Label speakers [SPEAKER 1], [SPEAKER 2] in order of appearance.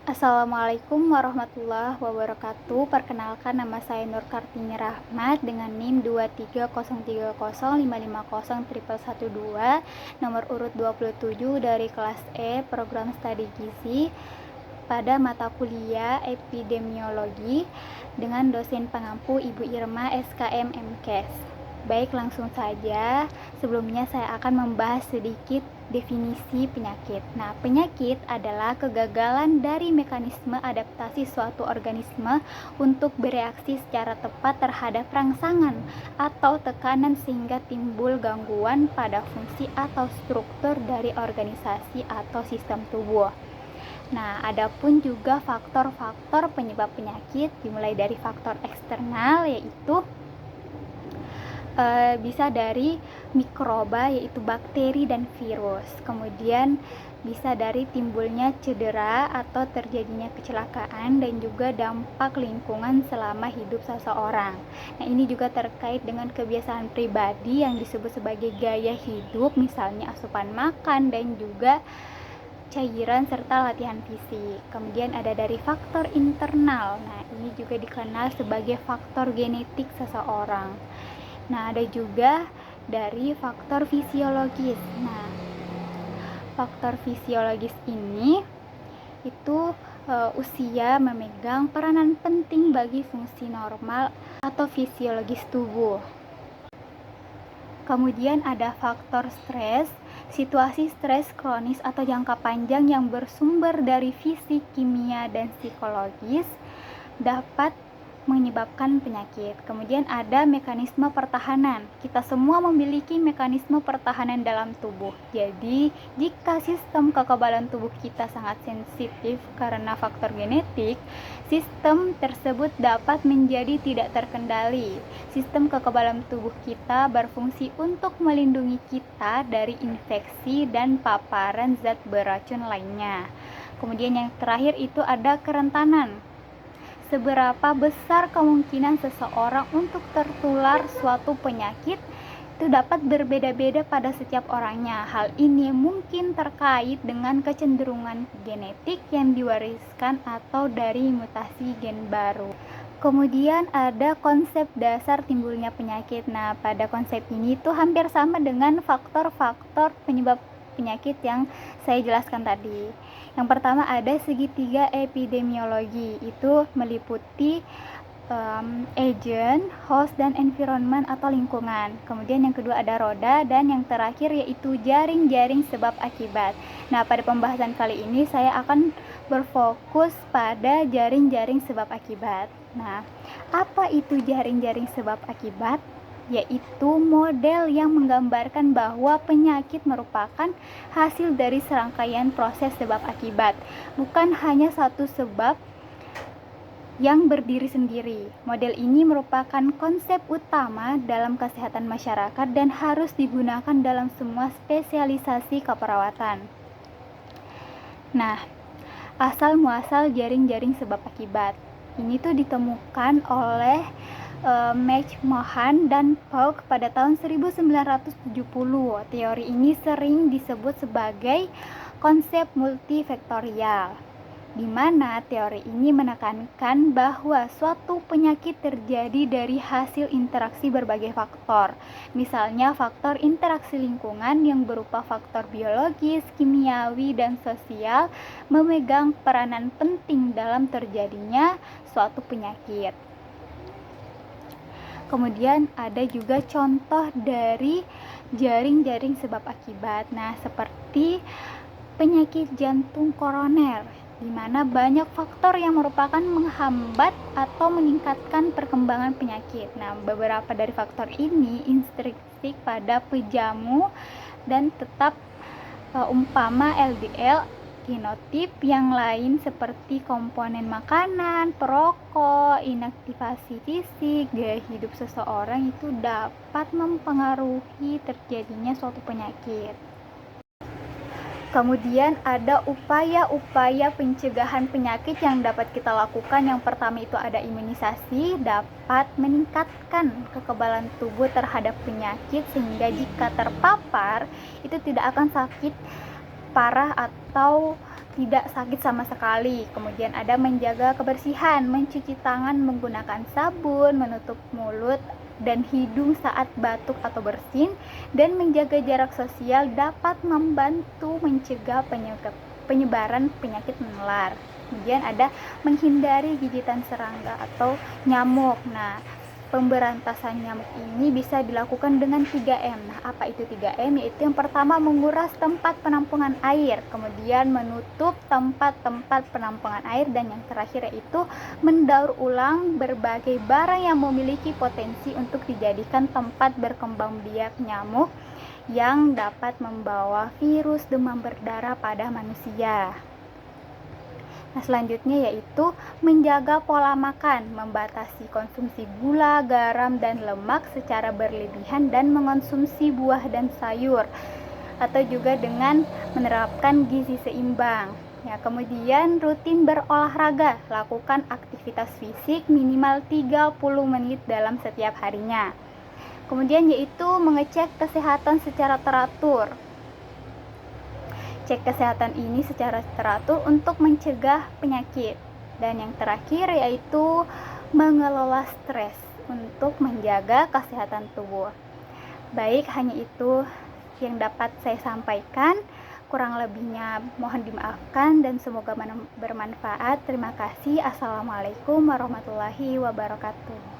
[SPEAKER 1] Assalamualaikum warahmatullahi wabarakatuh. Perkenalkan, nama saya Nur Kartini Rahmat dengan NIM 2303055011112, nomor urut 27 dari kelas E, program studi gizi, pada mata kuliah epidemiologi dengan dosen pengampu Ibu Irma SKM MKes. Baik, langsung saja. Sebelumnya saya akan membahas sedikit definisi penyakit. Nah, penyakit adalah kegagalan dari mekanisme adaptasi suatu organisme untuk bereaksi secara tepat terhadap rangsangan atau tekanan sehingga timbul gangguan pada fungsi atau struktur dari organisasi atau sistem tubuh. Nah, adapun juga faktor-faktor penyebab penyakit dimulai dari faktor eksternal, yaitu bisa dari mikroba, yaitu bakteri dan virus. Kemudian bisa dari timbulnya cedera atau terjadinya kecelakaan, dan juga dampak lingkungan selama hidup seseorang. Nah, ini juga terkait dengan kebiasaan pribadi yang disebut sebagai gaya hidup, misalnya asupan makan dan juga cairan serta latihan fisik. Kemudian ada dari faktor internal. Nah, ini juga dikenal sebagai faktor genetik seseorang. Nah, ada juga dari faktor fisiologis. Nah, faktor fisiologis ini itu usia memegang peranan penting bagi fungsi normal atau fisiologis tubuh. Kemudian ada faktor stres. Situasi stres kronis atau jangka panjang yang bersumber dari fisik, kimia, dan psikologis dapat menyebabkan penyakit. Kemudian ada mekanisme pertahanan. Kita semua memiliki mekanisme pertahanan dalam tubuh. Jadi, jika sistem kekebalan tubuh kita sangat sensitif karena faktor genetik, sistem tersebut dapat menjadi tidak terkendali. Sistem kekebalan tubuh kita berfungsi untuk melindungi kita dari infeksi dan paparan zat beracun lainnya. Kemudian yang terakhir itu ada kerentanan. Seberapa besar kemungkinan seseorang untuk tertular suatu penyakit itu dapat berbeda-beda pada setiap orangnya. Hal ini mungkin terkait dengan kecenderungan genetik yang diwariskan atau dari mutasi gen baru. Kemudian ada konsep dasar timbulnya penyakit. Nah, pada konsep ini tuh hampir sama dengan faktor-faktor penyebab penyakit yang saya jelaskan tadi. Yang pertama ada segitiga epidemiologi, itu meliputi agent, host, dan environment atau lingkungan. Kemudian yang kedua ada roda, dan yang terakhir yaitu jaring-jaring sebab akibat. Nah, pada pembahasan kali ini saya akan berfokus pada jaring-jaring sebab akibat. Nah, apa itu jaring-jaring sebab akibat? Yaitu model yang menggambarkan bahwa penyakit merupakan hasil dari serangkaian proses sebab akibat, bukan hanya satu sebab yang berdiri sendiri. Model ini merupakan konsep utama dalam kesehatan masyarakat dan harus digunakan dalam semua spesialisasi keperawatan. Nah, asal muasal jaring-jaring sebab akibat ini tuh ditemukan oleh McMahon dan Polk pada tahun 1970. Teori ini sering disebut sebagai konsep multifaktorial, di mana teori ini menekankan bahwa suatu penyakit terjadi dari hasil interaksi berbagai faktor. Misalnya faktor interaksi lingkungan yang berupa faktor biologis, kimiawi, dan sosial memegang peranan penting dalam terjadinya suatu penyakit. Kemudian ada juga contoh dari jaring-jaring sebab akibat. Nah, seperti penyakit jantung koroner, di mana banyak faktor yang merupakan menghambat atau meningkatkan perkembangan penyakit. Nah, beberapa dari faktor ini intrinsik pada pejamu dan tetap umpama LDL, genotip yang lain seperti komponen makanan, perokok, inaktivasi fisik, gaya hidup seseorang itu dapat mempengaruhi terjadinya suatu penyakit. Kemudian ada upaya-upaya pencegahan penyakit yang dapat kita lakukan. Yang pertama itu ada imunisasi, dapat meningkatkan kekebalan tubuh terhadap penyakit sehingga jika terpapar itu tidak akan sakit parah atau tidak sakit sama sekali. Kemudian ada menjaga kebersihan, mencuci tangan menggunakan sabun, menutup mulut dan hidung saat batuk atau bersin, dan menjaga jarak sosial dapat membantu mencegah penyebaran penyakit menular. Kemudian ada menghindari gigitan serangga atau nyamuk. Nah, pemberantasan nyamuk ini bisa dilakukan dengan 3M. Nah, apa itu 3M? Yaitu yang pertama, menguras tempat penampungan air, kemudian menutup tempat-tempat penampungan air, dan yang terakhir yaitu mendaur ulang berbagai barang yang memiliki potensi untuk dijadikan tempat berkembang biak nyamuk yang dapat membawa virus demam berdarah pada manusia. Nah, selanjutnya yaitu menjaga pola makan, membatasi konsumsi gula, garam, dan lemak secara berlebihan, dan mengonsumsi buah dan sayur, atau juga dengan menerapkan gizi seimbang. Ya, kemudian rutin berolahraga, lakukan aktivitas fisik minimal 30 menit dalam setiap harinya. Kemudian yaitu mengecek kesehatan secara teratur. Cek kesehatan ini secara teratur untuk mencegah penyakit. Dan yang terakhir yaitu mengelola stres untuk menjaga kesehatan tubuh. Baik, hanya itu yang dapat saya sampaikan. Kurang lebihnya mohon dimaafkan dan semoga bermanfaat. Terima kasih. Assalamualaikum warahmatullahi wabarakatuh.